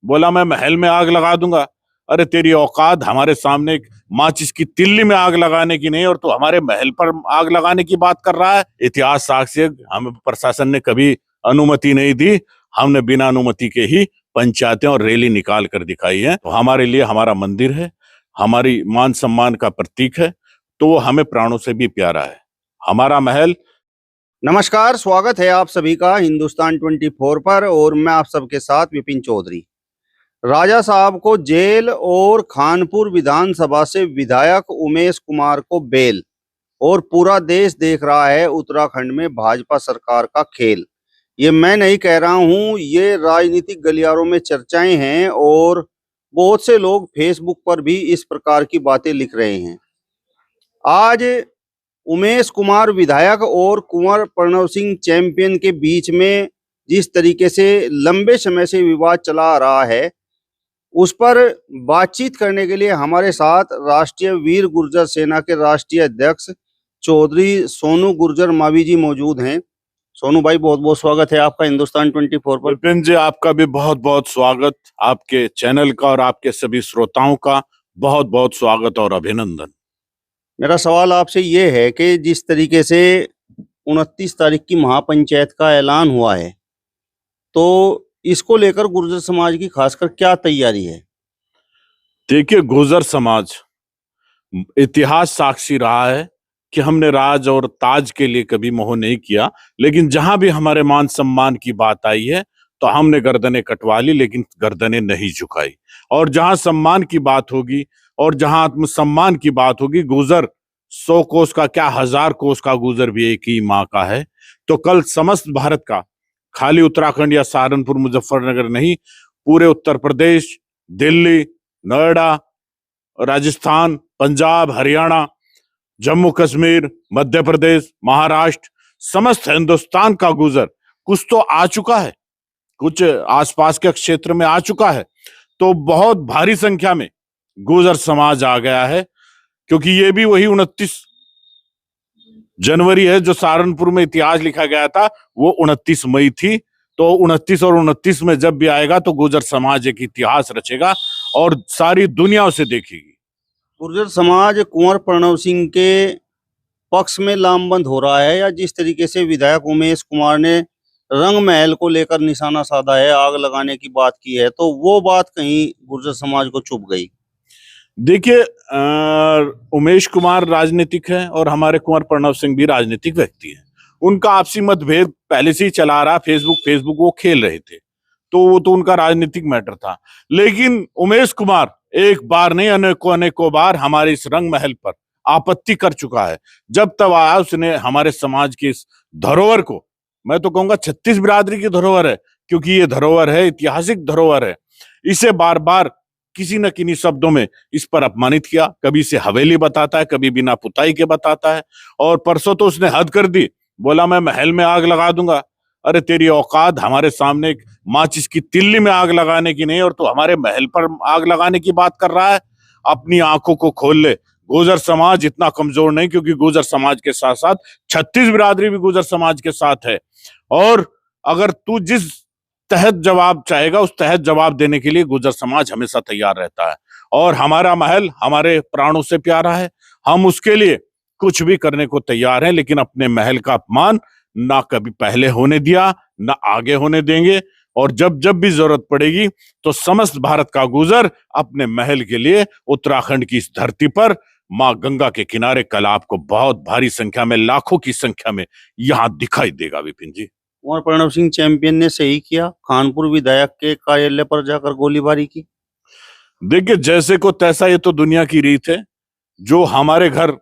बोला मैं महल में आग लगा दूंगा। अरे तेरी औकात हमारे सामने एक माचिस की तिल्ली में आग लगाने की नहीं, और तू हमारे महल पर आग लगाने की बात कर रहा है। इतिहास साक्षी है, हमें प्रशासन ने कभी अनुमति नहीं दी। हमने बिना अनुमति के ही पंचायतें और रैली निकाल कर दिखाई है। तो हमारे लिए हमारा मंदिर है, हमारी मान सम्मान का प्रतीक है, तो वो हमें प्राणों से भी प्यारा है, हमारा महल। नमस्कार, स्वागत है आप सभी का हिंदुस्तान 24 पर और मैं आप सबके साथ विपिन चौधरी। राजा साहब को जेल और खानपुर विधानसभा से विधायक उमेश कुमार को बेल, और पूरा देश देख रहा है उत्तराखंड में भाजपा सरकार का खेल। ये मैं नहीं कह रहा हूं, ये राजनीतिक गलियारों में चर्चाएं हैं और बहुत से लोग फेसबुक पर भी इस प्रकार की बातें लिख रहे हैं। आज उमेश कुमार विधायक और कुंवर प्रणव सिंह चैंपियन के बीच में जिस तरीके से लंबे समय से विवाद चला आ रहा है, उस पर बातचीत करने के लिए हमारे साथ राष्ट्रीय वीर गुर्जर सेना के राष्ट्रीय अध्यक्ष चौधरी सोनू गुर्जर मावी जी मौजूद हैं। सोनू भाई, बहुत बहुत स्वागत है आपका हिंदुस्तान 24 पर। विपिन जी, आपका भी बहुत बहुत स्वागत, आपके चैनल का और आपके सभी श्रोताओं का बहुत बहुत स्वागत और अभिनंदन। मेरा सवाल आपसे ये है कि जिस तरीके से 29 तारीख की महापंचायत का ऐलान हुआ है, तो इसको लेकर गुर्जर समाज की खासकर क्या तैयारी है? देखिए, गुर्जर समाज इतिहास साक्षी रहा है कि हमने राज और ताज के लिए कभी मोह नहीं किया, लेकिन जहां भी हमारे मान सम्मान की बात आई है तो हमने गर्दनें कटवा ली, लेकिन गर्दनें नहीं झुकाई। और जहां सम्मान की बात होगी और जहां आत्मसम्मान की बात होगी, गुर्जर 100 कोस का क्या 1000 कोस का गुर्जर भी एक ही माँ का है। तो कल समस्त भारत का, खाली उत्तराखंड या सहारनपुर मुजफ्फरनगर नहीं, पूरे उत्तर प्रदेश, दिल्ली, नोएडा, राजस्थान, पंजाब, हरियाणा, जम्मू कश्मीर, मध्य प्रदेश, महाराष्ट्र, समस्त हिंदुस्तान का गुर्जर कुछ तो आ चुका है, कुछ आसपास के क्षेत्र में आ चुका है, तो बहुत भारी संख्या में गुर्जर समाज आ गया है। क्योंकि ये भी वही 29 जनवरी है जो सहारनपुर में इतिहास लिखा गया था, वो 29 मई थी। तो 29 और 29 में जब भी आएगा तो गुर्जर समाज एक इतिहास रचेगा और सारी दुनिया उसे देखेगी। गुर्जर समाज कुंवर प्रणव सिंह के पक्ष में लामबंद हो रहा है, या जिस तरीके से विधायक उमेश कुमार ने रंग महल को लेकर निशाना साधा है, आग लगाने की बात की है, तो वो बात कहीं गुर्जर समाज को चुभ गई? देखिए, उमेश कुमार राजनीतिक है और हमारे कुंवर प्रणव सिंह भी राजनीतिक व्यक्ति हैं। उनका आपसी मतभेद पहले से ही चला रहा, फेसबुक वो खेल रहे थे, तो वो तो उनका राजनीतिक मैटर था। लेकिन उमेश कुमार एक बार नहीं, अनेकों बार हमारे इस रंग महल पर आपत्ति कर चुका है। जब तब आया उसने हमारे समाज की इस धरोहर को, मैं तो कहूंगा 36 बिरादरी की धरोहर है, क्योंकि ये धरोहर है, ऐतिहासिक धरोहर है, इसे बार बार किसी न किन्हीं शब्दों में इस पर अपमानित किया। कभी इसे हवेली बताता है, कभी बिना पुताई के बताता है, और परसों तो उसने हद कर दी, बोला मैं महल में आग लगा दूंगा। अरे तेरी औकात हमारे सामने एक माचिस की तिल्ली में आग लगाने की नहीं, और तू हमारे महल पर आग लगाने की बात कर रहा है। अपनी आंखों को खोल ले, गुर्जर समाज इतना कमजोर नहीं, क्योंकि गुर्जर समाज के साथ साथ 36 बिरादरी भी गुर्जर समाज के साथ है। और अगर तू जिस तहत जवाब चाहेगा, उस तहत जवाब देने के लिए गुर्जर समाज हमेशा तैयार रहता है। और हमारा महल हमारे प्राणों से प्यारा है, हम उसके लिए कुछ भी करने को तैयार हैं, लेकिन अपने महल का अपमान ना कभी पहले होने दिया, ना आगे होने देंगे। और जब जब भी जरूरत पड़ेगी तो समस्त भारत का गुर्जर अपने महल के लिए उत्तराखंड की इस धरती पर मां गंगा के किनारे कल आपको बहुत भारी संख्या में, लाखों की संख्या में यहां दिखाई देगा। विपिन जी, कुंवर प्रणव सिंह चैंपियन ने सही किया, खानपुर विधायक के कार्यालय पर जाकर गोलीबारी की। देखिए, जैसे को तैसा, ये तो दुनिया की रीत है। जो हमारे घर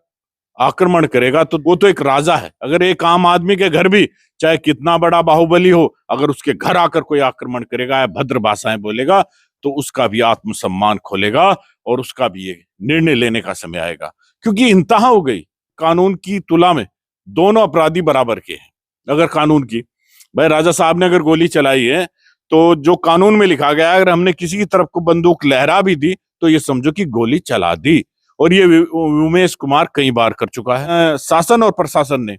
आक्रमण करेगा तो वो तो एक राजा है। अगर एक आम आदमी के घर भी, चाहे कितना बड़ा बाहुबली हो, अगर उसके घर आकर कोई आक्रमण करेगा या भद्र भाषाएं बोलेगा, तो उसका भी आत्मसम्मान खोलेगा और उसका भी ये निर्णय लेने का समय आएगा। क्योंकि इंतहा हो गई, कानून की तुला में दोनों अपराधी बराबर के हैं। अगर कानून की, भाई राजा साहब ने अगर गोली चलाई है, तो जो कानून में लिखा गया है, अगर हमने किसी की तरफ को बंदूक लहरा भी दी तो ये समझो कि गोली चला दी। और ये उमेश कुमार कई बार कर चुका है। शासन और प्रशासन ने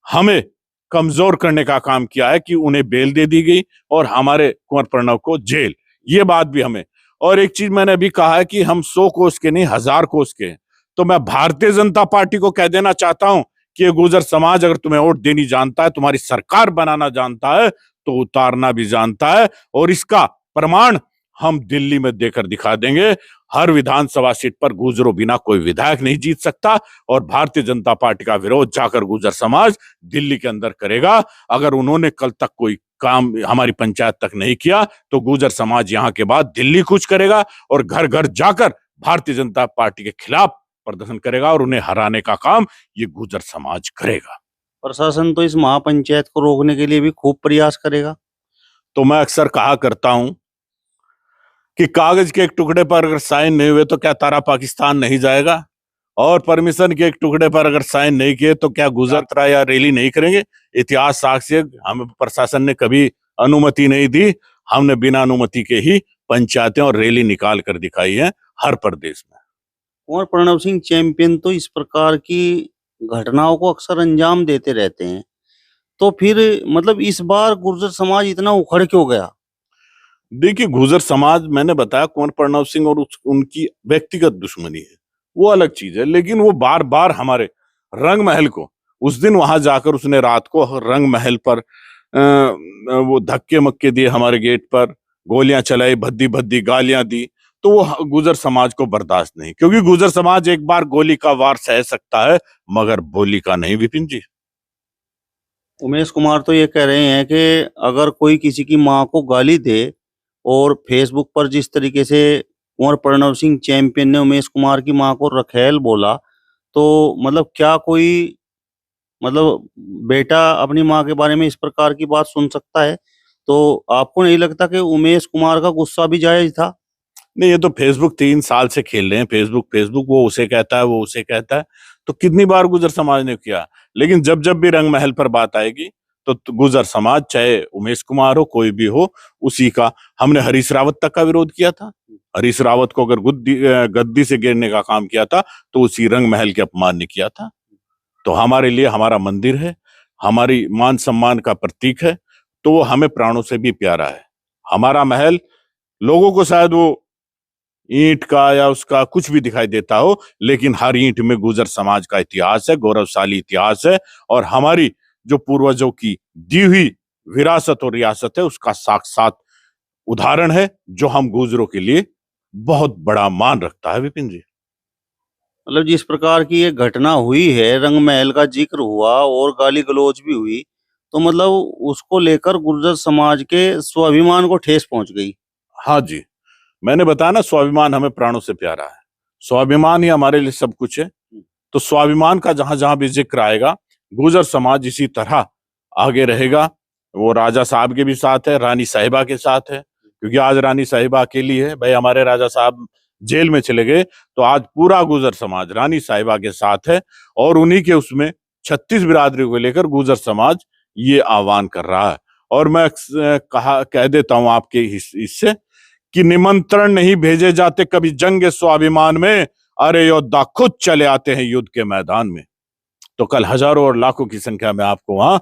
हमें कमजोर करने का काम किया है कि उन्हें बेल दे दी गई और हमारे कुंवर प्रणव को जेल। ये बात भी हमें, और एक चीज मैंने अभी कहा है कि हम 100 कोस के नहीं 1000 कोस के हैं। तो मैं भारतीय जनता पार्टी को कह देना चाहता हूं कि ये गुर्जर समाज अगर तुम्हें वोट देनी जानता है, तुम्हारी सरकार बनाना जानता है, तो उतारना भी जानता है, और इसका प्रमाण हम दिल्ली में देकर दिखा देंगे। हर विधानसभा सीट पर गुर्जरों बिना कोई विधायक नहीं जीत सकता, और भारतीय जनता पार्टी का विरोध जाकर गुर्जर समाज दिल्ली के अंदर करेगा। अगर उन्होंने कल तक कोई काम हमारी पंचायत तक नहीं किया, तो गुर्जर समाज यहां के बाद दिल्ली कूच करेगा और घर घर जाकर भारतीय जनता पार्टी के खिलाफ प्रदर्शन करेगा, और उन्हें हराने का काम ये गुर्जर समाज करेगा। प्रशासन तो इस महापंचायत को रोकने के लिए भी खूब प्रयास करेगा। तो मैं अक्सर कहा करता हूं कि कागज के एक टुकड़े पर अगर साइन नहीं हुए तो क्या तारा पाकिस्तान नहीं जाएगा, और परमिशन के एक टुकड़े पर अगर साइन नहीं किए तो क्या गुजरता या रैली नहीं करेंगे। इतिहास साक्ष्य, हमें प्रशासन ने कभी अनुमति नहीं दी, हमने बिना अनुमति के ही पंचायतें और रैली निकाल कर दिखाई है हर प्रदेश में। कुंवर प्रणव सिंह चैंपियन तो इस प्रकार की घटनाओं को अक्सर अंजाम देते रहते हैं, तो फिर मतलब इस बार गुर्जर समाज इतना उखड़ क्यों गया? देखिए, गुर्जर समाज, मैंने बताया कुंवर प्रणव सिंह और उनकी व्यक्तिगत दुश्मनी है, वो अलग चीज है, लेकिन वो बार बार हमारे रंग महल को, उस दिन वहां जाकर उसने रात को रंग महल पर वो धक्के मक्के दिए, हमारे गेट पर गोलियां चलाई, भद्दी भद्दी गालियां दी, तो वो गुर्जर समाज को बर्दाश्त नहीं, क्योंकि गुर्जर समाज एक बार गोली का वार सह सकता है मगर बोली का नहीं, विपिन जी। उमेश कुमार तो ये कह रहे हैं कि अगर कोई किसी की माँ को गाली दे, और फेसबुक पर जिस तरीके से कुंवर प्रणव सिंह चैंपियन ने उमेश कुमार की माँ को रखेल बोला, तो मतलब क्या कोई मतलब बेटा अपनी माँ के बारे में इस प्रकार की बात सुन सकता है? तो आपको नहीं लगता कि उमेश कुमार का गुस्सा भी जायज था? नहीं, ये तो फेसबुक 3 साल से खेल रहे हैं, फेसबुक फेसबुक, वो उसे कहता है, वो उसे कहता है, तो कितनी बार गुर्जर समाज ने किया। लेकिन जब जब भी रंग महल पर बात आएगी तो गुर्जर समाज, चाहे उमेश कुमार हो, कोई भी हो, उसी का, हमने हरीश रावत तक का विरोध किया था। हरीश रावत को अगर गद्दी से गिरने का काम किया था तो उसी रंग महल के अपमान ने किया था। तो हमारे लिए हमारा मंदिर है, हमारी मान सम्मान का प्रतीक है, तो वो हमें प्राणों से भी प्यारा है। हमारा महल लोगों को शायद वो ईंट का या उसका कुछ भी दिखाई देता हो, लेकिन हर ईंट में गुर्जर समाज का इतिहास है, गौरवशाली इतिहास है, और हमारी जो पूर्वजों की दी हुई विरासत और रियासत है, उसका साक्षात उदाहरण है, जो हम गुर्जरों के लिए बहुत बड़ा मान रखता है, विपिन जी। मतलब जिस प्रकार की ये घटना हुई है, रंग महल का जिक्र हुआ और गाली गलौज भी हुई, तो मतलब उसको लेकर गुर्जर समाज के स्वाभिमान को ठेस पहुंच गई। हाँ जी, मैंने बताया ना, स्वाभिमान हमें प्राणों से प्यारा है, स्वाभिमान ही हमारे लिए सब कुछ है। तो स्वाभिमान का जहां जहां भी जिक्र आएगा, गुर्जर समाज इसी तरह आगे रहेगा। वो राजा साहब के भी साथ है, रानी साहिबा के साथ है, क्योंकि आज रानी साहिबा अकेली है। भाई, हमारे राजा साहब जेल में चले गए, तो आज पूरा गुर्जर समाज रानी साहिबा के साथ है, और उन्हीं के उसमें 36 बिरादरी को लेकर गुर्जर समाज ये आह्वान कर रहा है। और मैं कह देता हूं आपके इससे कि निमंत्रण नहीं भेजे जाते कभी जंग स्वाभिमान में, अरे योद्धा खुद चले आते हैं युद्ध के मैदान में। तो कल हजारों और लाखों की संख्या में आपको वहां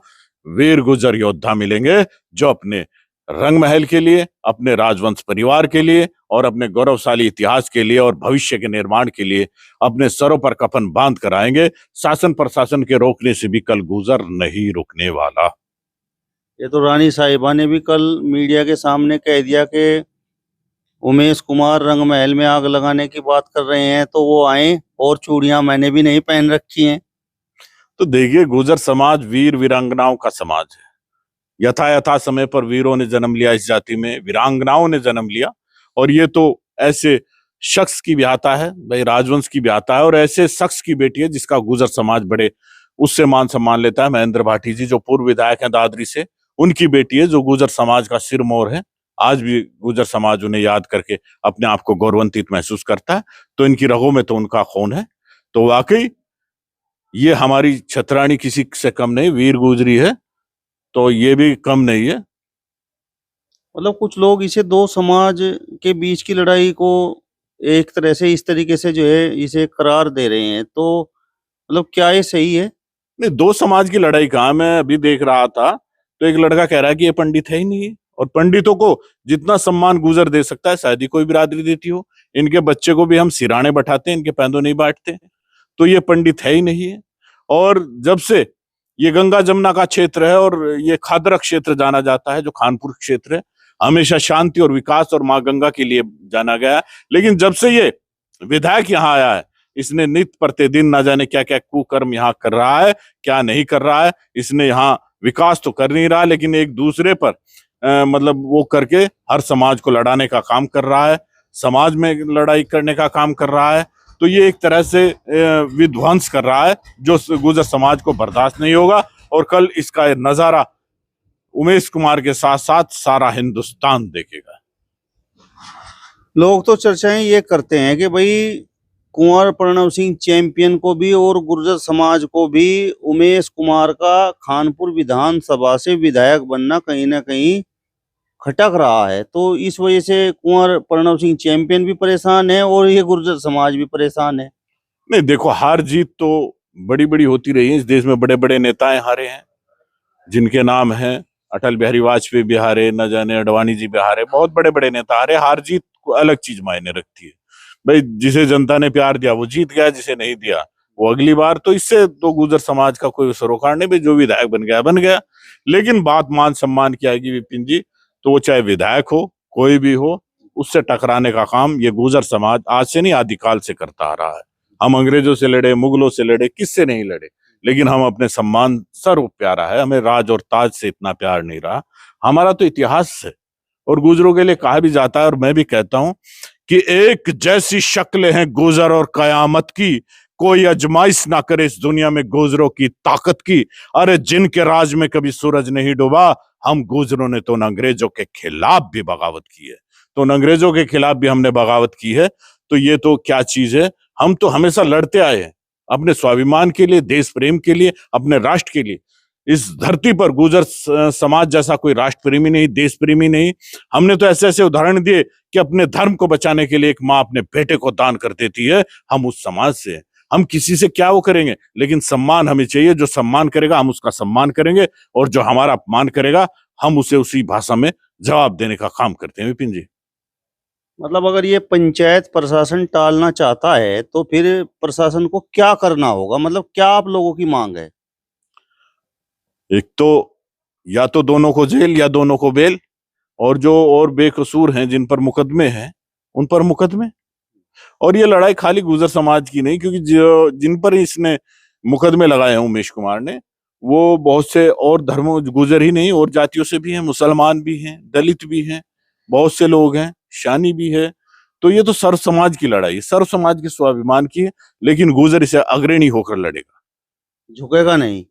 वीर गुर्जर योद्धा मिलेंगे, जो अपने रंग महल के लिए, अपने राजवंश परिवार के लिए, और अपने गौरवशाली इतिहास के लिए, और भविष्य के निर्माण के लिए अपने सरों पर कफन बांध कर आएंगे। शासन प्रशासन के रोकने से भी कल गुर्जर नहीं रुकने वाला। ये तो रानी साहिबा ने भी कल मीडिया के सामने कह दिया कि उमेश कुमार रंग महल में आग लगाने की बात कर रहे हैं, तो वो आए, और चूड़ियां मैंने भी नहीं पहन रखी हैं। तो देखिए, गुर्जर समाज वीर वीरांगनाओं का समाज है। यथा यथा समय पर वीरों ने जन्म लिया, इस जाति में वीरांगनाओं ने जन्म लिया, और ये तो ऐसे शख्स की ब्याहता है, भाई राजवंश की ब्याहता है, और ऐसे शख्स की बेटी है जिसका गुर्जर समाज बड़े उससे मान सम्मान लेता है। महेंद्र भाटी जी, जो पूर्व विधायक हैं दादरी से, उनकी बेटी है, जो गुर्जर समाज का सिरमौर है। आज भी गुर्जर समाज उन्हें याद करके अपने आप को गौरवान्वित महसूस करता है। तो इनकी रगों में तो उनका खून है। तो वाकई ये हमारी छतरानी किसी से कम नहीं, वीर गुजरी है, तो ये भी कम नहीं है। मतलब कुछ लोग इसे दो समाज के बीच की लड़ाई को एक तरह से इस तरीके से जो है इसे करार दे रहे हैं, तो मतलब क्या ये सही है? नहीं, दो समाज की लड़ाई कहाँ, मैं अभी देख रहा था, तो एक लड़का कह रहा है कि ये पंडित है ही नहीं है, और पंडितों को जितना सम्मान गुजर दे सकता है शायद ही कोई बिरादरी देती हो। इनके बच्चे को भी हम सिराने बैठाते हैं, इनके पैंदों नहीं बांटते। तो ये पंडित है ही नहीं है। और जब से ये गंगा जमुना का क्षेत्र है और ये खादरा क्षेत्र जाना जाता है, जो खानपुर क्षेत्र है, हमेशा शांति और विकास और माँ गंगा के लिए जाना गया है। लेकिन जब से ये विधायक यहाँ आया है, इसने नित्य प्रतिदिन ना जाने क्या क्या कुकर्म यहाँ कर रहा है, क्या नहीं कर रहा है। इसने यहाँ विकास तो कर नहीं रहा, लेकिन एक दूसरे पर मतलब वो करके हर समाज को लड़ाने का काम कर रहा है, समाज में लड़ाई करने का काम कर रहा है। तो ये एक तरह से विध्वंस कर रहा है, जो गुर्जर समाज को बर्दाश्त नहीं होगा। और कल इसका नजारा उमेश कुमार के साथ साथ सारा हिंदुस्तान देखेगा। लोग तो चर्चाएं ये करते हैं कि भाई कुंवर प्रणव सिंह चैंपियन को भी और गुर्जर समाज को भी उमेश कुमार का खानपुर विधानसभा से विधायक बनना कहीं ना कहीं खटक रहा है। तो इस वजह से कुंवर प्रणव सिंह चैंपियन भी परेशान है और ये गुर्जर समाज भी परेशान है। नहीं, देखो, हार जीत तो बड़ी बड़ी होती रही है। इस देश में बड़े बड़े नेताएं हारे हैं, जिनके नाम हैं अटल बिहारी वाजपेयी भी हारे, न जाने अडवाणी जी भी हारे, बहुत बड़े बड़े नेता हारे। हार जीत को अलग चीज मायने रखती है भाई। जिसे जनता ने प्यार दिया वो जीत गया, जिसे नहीं दिया वो अगली बार। तो इससे तो गुर्जर समाज का कोई सरोकार नहीं भाई, जो विधायक बन गया बन गया। लेकिन बात मान सम्मान की आएगी विपिन जी, तो वो चाहे विधायक हो कोई भी हो, उससे टकराने का काम ये गुर्जर समाज आज से नहीं आदिकाल से करता आ रहा है। हम अंग्रेजों से लड़े, मुगलों से लड़े, किससे नहीं लड़े, लेकिन हम अपने सम्मान सर्व प्यारा है, हमें राज और ताज से इतना प्यार नहीं रहा। हमारा तो इतिहास है। और गुजरों के लिए कहा भी जाता है, और मैं भी कहता हूं कि एक जैसी शक्ल है गुजर और कयामत की, कोई अजमाइश ना करे इस दुनिया में गुजरों की ताकत की। अरे जिनके राज में कभी सूरज नहीं डूबा, हम गुजरों ने तो अंग्रेजों के खिलाफ भी बगावत की है। तो अंग्रेजों के खिलाफ भी हमने बगावत की है। तो ये तो क्या चीज है, हम तो हमेशा लड़ते आए हैं अपने स्वाभिमान के लिए, देश प्रेम के लिए, अपने राष्ट्र के लिए। इस धरती पर गुर्जर समाज जैसा कोई राष्ट्र प्रेमी नहीं, देश प्रेमी नहीं। हमने तो ऐसे ऐसे उदाहरण दिए कि अपने धर्म को बचाने के लिए एक माँ अपने बेटे को दान कर देती है। हम उस समाज से हैं। हम किसी से क्या वो करेंगे, लेकिन सम्मान हमें चाहिए। जो सम्मान करेगा हम उसका सम्मान करेंगे, और जो हमारा अपमान करेगा हम उसे उसी भाषा में जवाब देने का काम करते हैं। विपिन जी, मतलब अगर ये पंचायत प्रशासन टालना चाहता है तो फिर प्रशासन को क्या करना होगा? मतलब क्या आप लोगों की मांग है? एक तो या तो दोनों को जेल या दोनों को बेल, और जो और बेकसूर हैं जिन पर मुकदमे हैं उन पर मुकदमे। और ये लड़ाई खाली गुर्जर समाज की नहीं, क्योंकि जो जिन पर इसने मुकदमे लगाए हैं उमेश कुमार ने, वो बहुत से और धर्मों, गुर्जर ही नहीं और जातियों से भी हैं, मुसलमान भी हैं, दलित भी हैं, बहुत से लोग हैं, शानी भी है। तो ये तो सर्व समाज की लड़ाई है, सर्व समाज के स्वाभिमान की है। लेकिन गुर्जर इसे अग्रणी होकर लड़ेगा, झुकेगा नहीं।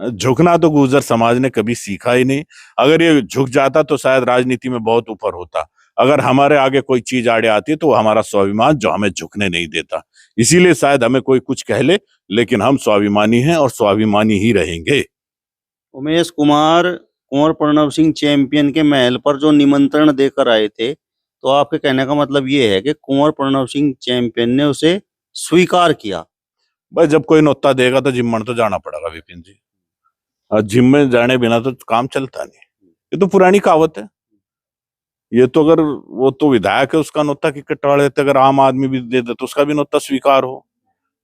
झुकना तो गुर्जर समाज ने कभी सीखा ही नहीं। अगर ये झुक जाता तो शायद राजनीति में बहुत ऊपर होता। अगर हमारे आगे कोई चीज आड़े आती है तो वो हमारा स्वाभिमान, जो हमें झुकने नहीं देता। इसीलिए शायद हमें कोई कुछ कह ले, लेकिन हम स्वाभिमानी हैं और स्वाभिमानी ही रहेंगे। उमेश कुमार कुंवर प्रणव सिंह चैंपियन के महल पर जो निमंत्रण देकर आए थे, तो आपके कहने का मतलब ये है कि कुंवर प्रणव सिंह चैंपियन ने उसे स्वीकार किया। बस जब कोई न्योता देगा तो जिम्मन तो जाना पड़ेगा विपिन जी। और जिम में जाने बिना तो काम चलता नहीं। ये तो पुरानी कहावत है। ये तो अगर वो तो विधायक है, उसका न्योता कि कटवा देते, अगर आम आदमी भी दे दे तो उसका भी न्योता स्वीकार हो,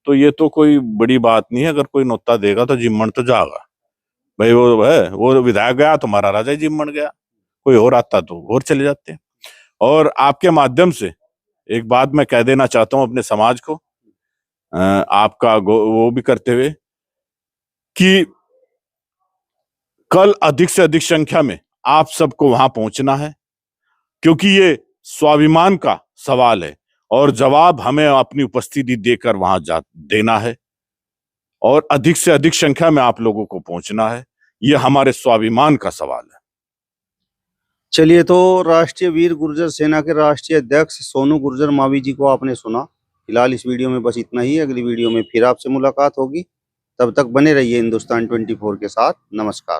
तो ये तो कोई बड़ी बात नहीं है। अगर कोई न्योता देगा तो जिम्मन तो जागा भाई। वो है, वो विधायक गया तो हमारा राजा ही जिम्मन गया, कोई और आता तो और चले जाते। और आपके माध्यम से एक बात मैं कह देना चाहता हूं अपने समाज को, आपका वो भी करते हुए, कि कल अधिक से अधिक संख्या में आप सबको वहां पहुंचना है, क्योंकि ये स्वाभिमान का सवाल है और जवाब हमें अपनी उपस्थिति देकर वहां देना है। और अधिक से अधिक संख्या में आप लोगों को पहुंचना है, ये हमारे स्वाभिमान का सवाल है। चलिए, तो राष्ट्रीय वीर गुर्जर सेना के राष्ट्रीय अध्यक्ष सोनू गुर्जर मावी जी को आपने सुना। फिलहाल इस वीडियो में बस इतना ही। अगली वीडियो में फिर आपसे मुलाकात होगी। तब तक बने रहिए हिंदुस्तान 24 के साथ। नमस्कार।